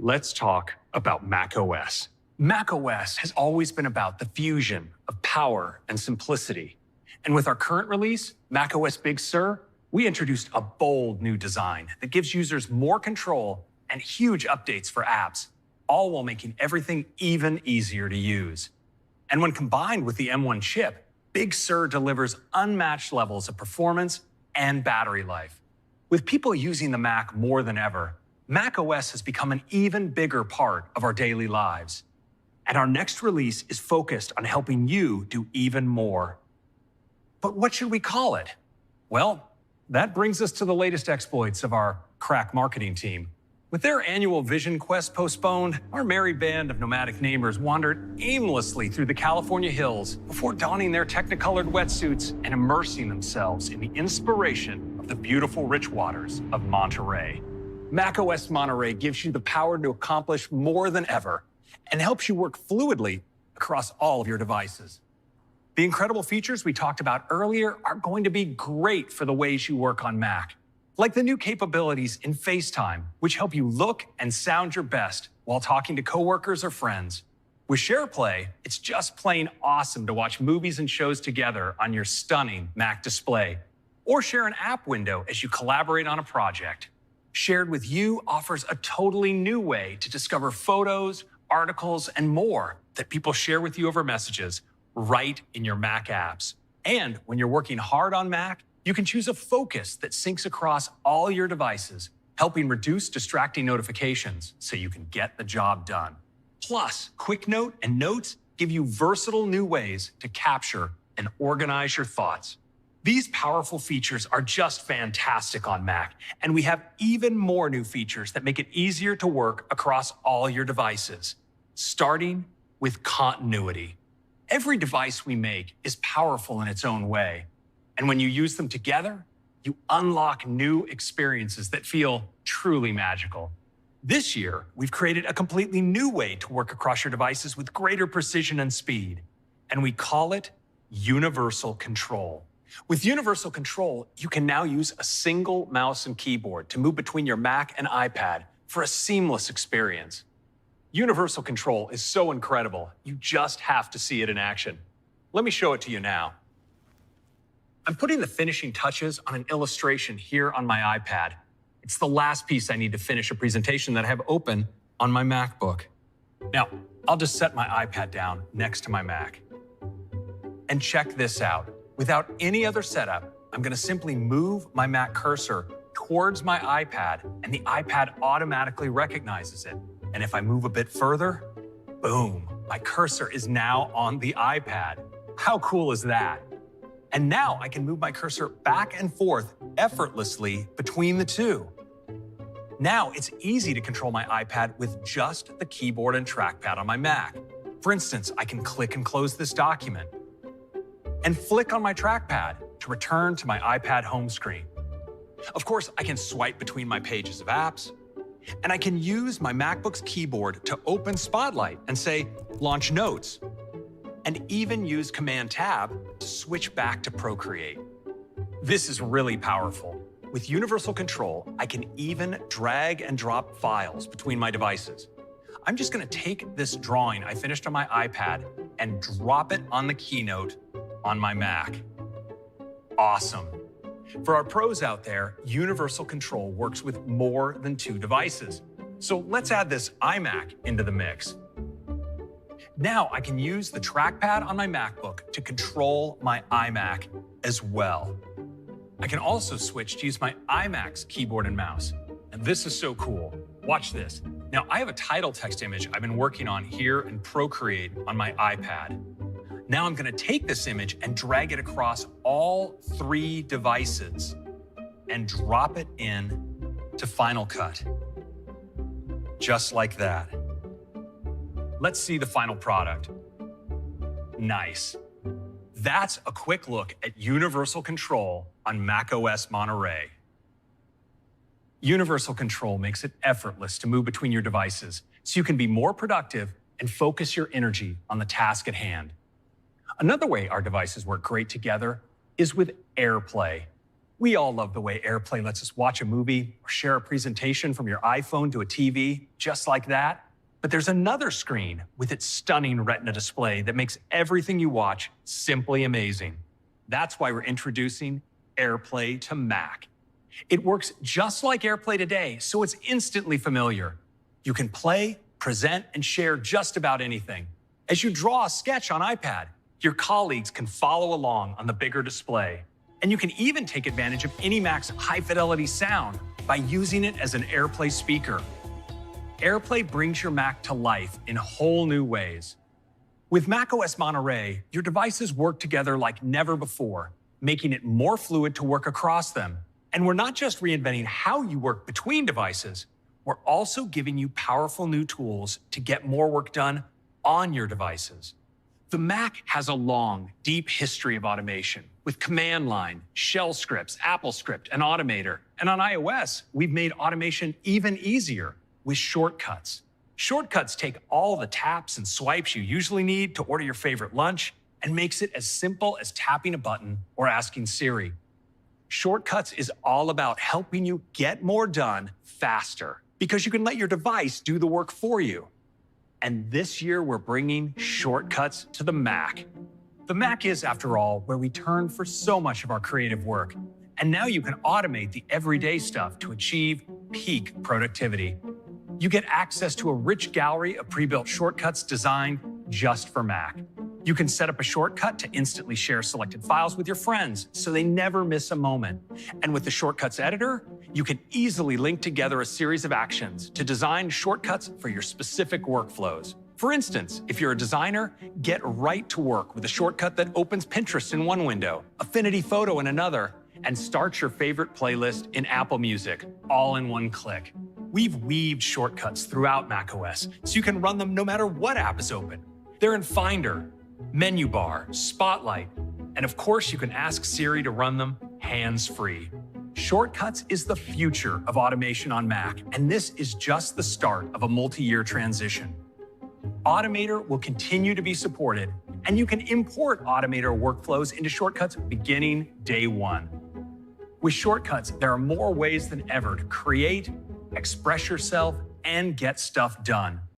let's talk about macOS. macOS has always been about the fusion of power and simplicity. And with our current release, macOS Big Sur, we introduced a bold new design that gives users more control and huge updates for apps, all while making everything even easier to use. And when combined with the M1 chip, Big Sur delivers unmatched levels of performance and battery life. With people using the Mac more than ever, macOS has become an even bigger part of our daily lives. And our next release is focused on helping you do even more. But what should we call it? Well, that brings us to the latest exploits of our crack marketing team. With their annual Vision Quest postponed, our merry band of nomadic namers wandered aimlessly through the California hills before donning their technicolored wetsuits and immersing themselves in the inspiration of the beautiful rich waters of Monterey. macOS Monterey gives you the power to accomplish more than ever and helps you work fluidly across all of your devices. The incredible features we talked about earlier are going to be great for the ways you work on Mac, like the new capabilities in FaceTime, which help you look and sound your best while talking to coworkers or friends. With SharePlay, it's just plain awesome to watch movies and shows together on your stunning Mac display, or share an app window as you collaborate on a project. Shared with You offers a totally new way to discover photos, articles, and more that people share with you over messages right in your Mac apps. And when you're working hard on Mac, you can choose a focus that syncs across all your devices, helping reduce distracting notifications so you can get the job done. Plus, Quick Note and Notes give you versatile new ways to capture and organize your thoughts. These powerful features are just fantastic on Mac, and we have even more new features that make it easier to work across all your devices, starting with continuity. Every device we make is powerful in its own way, and when you use them together, you unlock new experiences that feel truly magical. This year, we've created a completely new way to work across your devices with greater precision and speed, and we call it Universal Control. With Universal Control, you can now use a single mouse and keyboard to move between your Mac and iPad for a seamless experience. Universal Control is so incredible, you just have to see it in action. Let me show it to you now. I'm putting the finishing touches on an illustration here on my iPad. It's the last piece I need to finish a presentation that I have open on my MacBook. Now, I'll just set my iPad down next to my Mac. And check this out. Without any other setup, I'm going to simply move my Mac cursor towards my iPad, and the iPad automatically recognizes it. And if I move a bit further, boom, my cursor is now on the iPad. How cool is that? And now I can move my cursor back and forth effortlessly between the two. Now it's easy to control my iPad with just the keyboard and trackpad on my Mac. For instance, I can click and close this document and flick on my trackpad to return to my iPad home screen. Of course, I can swipe between my pages of apps, and I can use my MacBook's keyboard to open Spotlight and say, Launch Notes, and even use Command-Tab to switch back to Procreate. This is really powerful. With Universal Control, I can even drag and drop files between my devices. I'm just going to take this drawing I finished on my iPad and drop it on the keynote on my Mac. Awesome. For our pros out there, Universal Control works with more than two devices. So let's add this iMac into the mix. Now I can use the trackpad on my MacBook to control my iMac as well. I can also switch to use my iMac's keyboard and mouse. And this is so cool. Watch this. Now I have a title text image I've been working on here in Procreate on my iPad. Now I'm going to take this image and drag it across all three devices and drop it in to Final Cut. Just like that. Let's see the final product. Nice. That's a quick look at Universal Control on macOS Monterey. Universal Control makes it effortless to move between your devices so you can be more productive and focus your energy on the task at hand. Another way our devices work great together is with AirPlay. We all love the way AirPlay lets us watch a movie or share a presentation from your iPhone to a TV, just like that. But there's another screen with its stunning Retina display that makes everything you watch simply amazing. That's why we're introducing AirPlay to Mac. It works just like AirPlay today, so it's instantly familiar. You can play, present, and share just about anything. As you draw a sketch on iPad, your colleagues can follow along on the bigger display. And you can even take advantage of any Mac's high-fidelity sound by using it as an AirPlay speaker. AirPlay brings your Mac to life in whole new ways. With macOS Monterey, your devices work together like never before, making it more fluid to work across them. And we're not just reinventing how you work between devices, we're also giving you powerful new tools to get more work done on your devices. The Mac has a long, deep history of automation with command line, shell scripts, AppleScript, and Automator. And on iOS, we've made automation even easier with shortcuts. Shortcuts take all the taps and swipes you usually need to order your favorite lunch and makes it as simple as tapping a button or asking Siri. Shortcuts is all about helping you get more done faster because you can let your device do the work for you. And this year, we're bringing shortcuts to the Mac. The Mac is, after all, where we turn for so much of our creative work. And now you can automate the everyday stuff to achieve peak productivity. You get access to a rich gallery of pre-built shortcuts designed just for Mac. You can set up a shortcut to instantly share selected files with your friends so they never miss a moment. And with the Shortcuts editor, you can easily link together a series of actions to design shortcuts for your specific workflows. For instance, if you're a designer, get right to work with a shortcut that opens Pinterest in one window, Affinity Photo in another, and starts your favorite playlist in Apple Music, all in one click. We've weaved shortcuts throughout macOS so you can run them no matter what app is open. They're in Finder, Menu Bar, Spotlight, and of course you can ask Siri to run them hands-free. Shortcuts is the future of automation on Mac, and this is just the start of a multi-year transition. Automator will continue to be supported, and you can import Automator workflows into Shortcuts beginning day one. With Shortcuts, there are more ways than ever to create, express yourself, and get stuff done.